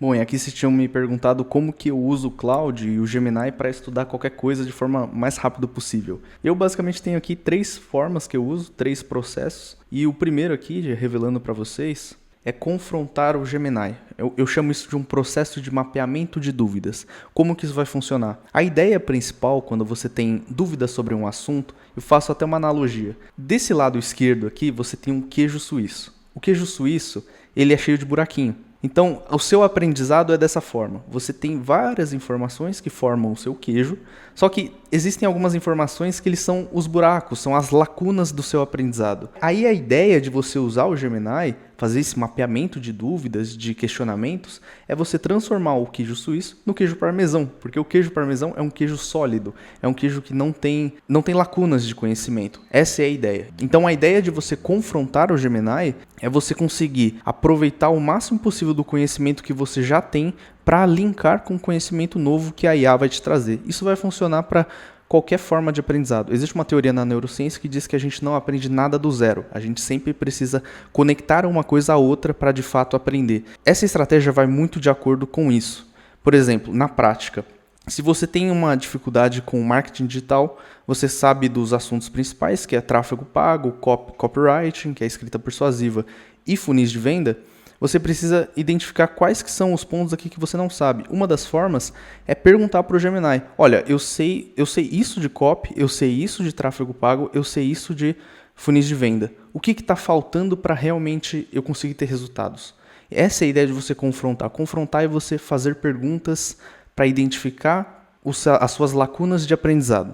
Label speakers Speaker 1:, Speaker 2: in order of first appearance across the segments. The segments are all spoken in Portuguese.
Speaker 1: Bom, e aqui vocês tinham me perguntado como que eu uso o Cloud e o Gemini para estudar qualquer coisa de forma mais rápida possível. Eu basicamente tenho aqui 3 formas que eu uso, 3 processos. E o primeiro aqui, revelando para vocês, é confrontar o Gemini. Eu chamo isso de um processo de mapeamento de dúvidas. Como que isso vai funcionar? A ideia principal, quando você tem dúvidas sobre um assunto, eu faço até uma analogia. Desse lado esquerdo aqui, você tem um queijo suíço. O queijo suíço, ele é cheio de buraquinho. Então, o seu aprendizado é dessa forma. Você tem várias informações que formam o seu queijo, só que existem algumas informações que eles são os buracos, são as lacunas do seu aprendizado. Aí a ideia de você usar o Gemini, fazer esse mapeamento de dúvidas, de questionamentos, é você transformar o queijo suíço no queijo parmesão, porque o queijo parmesão é um queijo sólido, é um queijo que não tem lacunas de conhecimento. Essa é a ideia. Então a ideia de você confrontar o Gemini é você conseguir aproveitar o máximo possível do conhecimento que você já tem para linkar com o conhecimento novo que a IA vai te trazer. Isso vai funcionar para qualquer forma de aprendizado. Existe uma teoria na neurociência que diz que a gente não aprende nada do zero. A gente sempre precisa conectar uma coisa à outra para de fato aprender. Essa estratégia vai muito de acordo com isso. Por exemplo, na prática, se você tem uma dificuldade com marketing digital, você sabe dos assuntos principais, que é tráfego pago, copywriting, que é escrita persuasiva, e funis de venda, você precisa identificar quais que são os pontos aqui que você não sabe. Uma das formas é perguntar para o Gemini, olha, eu sei isso de copy, eu sei isso de tráfego pago, eu sei isso de funis de venda. O que está faltando para realmente eu conseguir ter resultados? Essa é a ideia de você confrontar. Confrontar é você fazer perguntas para identificar as suas lacunas de aprendizado.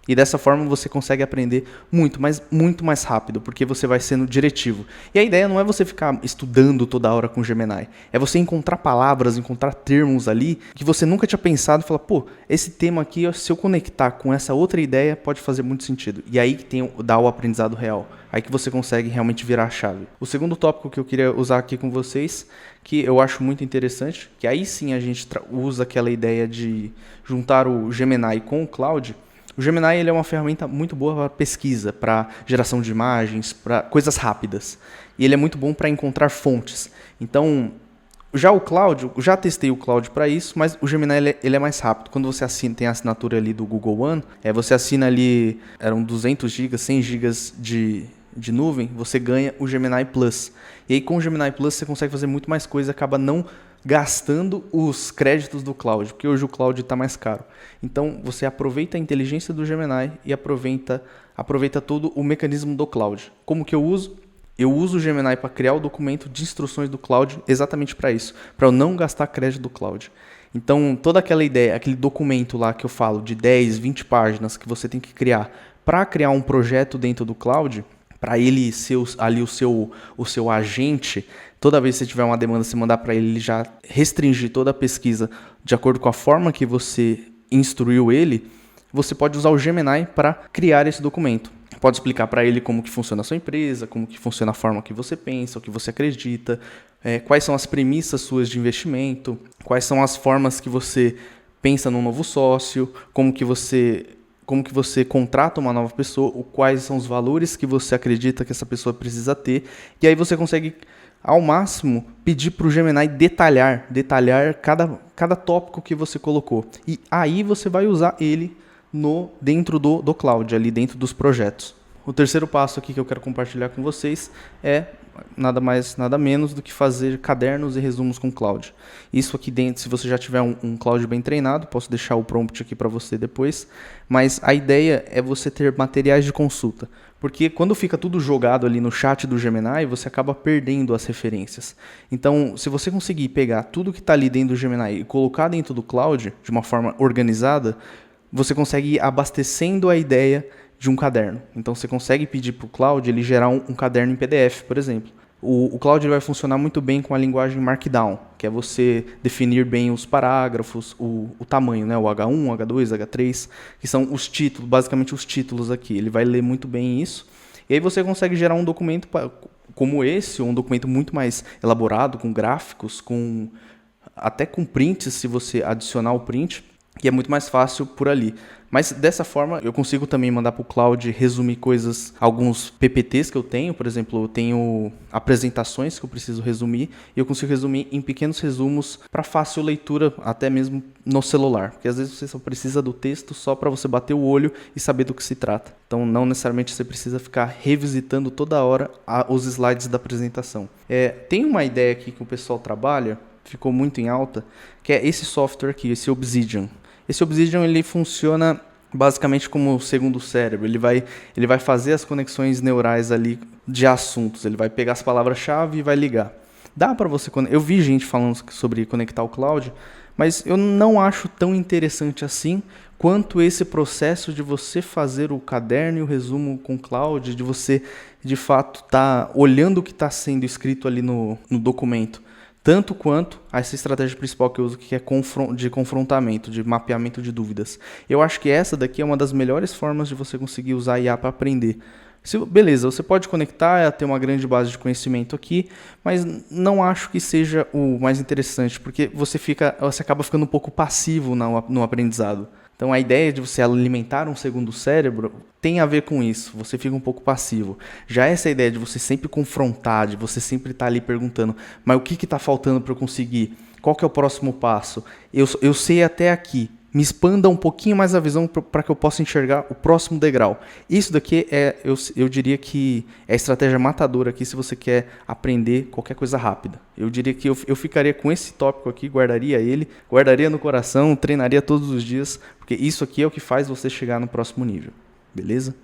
Speaker 1: E dessa forma você consegue aprender muito mais rápido, porque você vai sendo diretivo. E a ideia não é você ficar estudando toda hora com o Gemini. É você encontrar palavras, encontrar termos ali que você nunca tinha pensado e falar, pô, esse tema aqui, se eu conectar com essa outra ideia, pode fazer muito sentido. E aí que dá o aprendizado real. Aí que você consegue realmente virar a chave. O segundo tópico que eu queria usar aqui com vocês, que eu acho muito interessante, que aí sim a gente usa aquela ideia de juntar o Gemini com o Cloud. O Gemini ele é uma ferramenta muito boa para pesquisa, para geração de imagens, para coisas rápidas. E ele é muito bom para encontrar fontes. Então, já o Cloud, eu já testei o Cloud para isso, mas o Gemini ele é mais rápido. Quando você tem a assinatura ali do Google One, você assina ali, eram 200 GB, 100 GB de nuvem, você ganha o Gemini Plus. E aí com o Gemini Plus você consegue fazer muito mais coisa, acaba não gastando os créditos do Cloud, porque hoje o Cloud está mais caro. Então você aproveita a inteligência do Gemini e aproveita todo o mecanismo do Cloud. Como que eu uso? Eu uso o Gemini para criar o documento de instruções do Cloud exatamente para isso, para eu não gastar crédito do Cloud. Então toda aquela ideia, aquele documento lá que eu falo de 10, 20 páginas que você tem que criar para criar um projeto dentro do Cloud, para ele ser ali o seu agente, toda vez que você tiver uma demanda, você mandar para ele já restringir toda a pesquisa de acordo com a forma que você instruiu ele, você pode usar o Gemini para criar esse documento. Pode explicar para ele como que funciona a sua empresa, como que funciona a forma que você pensa, o que você acredita, quais são as premissas suas de investimento, quais são as formas que você pensa num novo sócio, como que você contrata uma nova pessoa, quais são os valores que você acredita que essa pessoa precisa ter, e aí você consegue, ao máximo, pedir para o Gemini detalhar cada tópico que você colocou. E aí você vai usar ele dentro do Cloud, ali dentro dos projetos. O terceiro passo aqui que eu quero compartilhar com vocês é nada mais, nada menos do que fazer cadernos e resumos com Cloud. Isso aqui dentro, se você já tiver um Cloud bem treinado, posso deixar o prompt aqui para você depois, mas a ideia é você ter materiais de consulta, porque quando fica tudo jogado ali no chat do Gemini, você acaba perdendo as referências. Então, se você conseguir pegar tudo que está ali dentro do Gemini e colocar dentro do Cloud de uma forma organizada, você consegue ir abastecendo a ideia de um caderno. Então você consegue pedir para o Cloud ele gerar um caderno em PDF, por exemplo. O Cloud ele vai funcionar muito bem com a linguagem Markdown, que é você definir bem os parágrafos, o tamanho, né? O H1, H2, H3, que são os títulos, basicamente os títulos aqui. Ele vai ler muito bem isso. E aí você consegue gerar um documento como esse, ou um documento muito mais elaborado, com gráficos, até com prints, se você adicionar o print. e é muito mais fácil por ali. Mas dessa forma eu consigo também mandar para o Cloud resumir coisas, alguns PPTs que eu tenho, por exemplo, eu tenho apresentações que eu preciso resumir e eu consigo resumir em pequenos resumos para fácil leitura, até mesmo no celular, porque às vezes você só precisa do texto só para você bater o olho e saber do que se trata. Então não necessariamente você precisa ficar revisitando toda hora os slides da apresentação. Tem uma ideia aqui que o pessoal trabalha, ficou muito em alta, que é esse software aqui, esse Obsidian. Esse Obsidian ele funciona basicamente como o segundo cérebro. Ele vai fazer as conexões neurais ali de assuntos. Ele vai pegar as palavras-chave e vai ligar. Dá para você... Eu vi gente falando sobre conectar o cloud, mas eu não acho tão interessante assim quanto esse processo de você fazer o caderno e o resumo com o cloud, de você, de fato, estar olhando o que está sendo escrito ali no documento. Tanto quanto essa estratégia principal que eu uso, que é de confrontamento, de mapeamento de dúvidas. Eu acho que essa daqui é uma das melhores formas de você conseguir usar IA para aprender. Beleza, você pode conectar, ter uma grande base de conhecimento aqui, mas não acho que seja o mais interessante, porque você acaba ficando um pouco passivo no aprendizado. Então a ideia de você alimentar um segundo cérebro tem a ver com isso, você fica um pouco passivo. Já essa ideia de você sempre confrontar, de você sempre estar ali perguntando, mas o que está faltando para eu conseguir? Qual que é o próximo passo? Eu sei até aqui, me expanda um pouquinho mais a visão para que eu possa enxergar o próximo degrau. Isso daqui eu diria que é a estratégia matadora aqui se você quer aprender qualquer coisa rápida. Eu diria que eu ficaria com esse tópico aqui, guardaria no coração, treinaria todos os dias, porque isso aqui é o que faz você chegar no próximo nível. Beleza?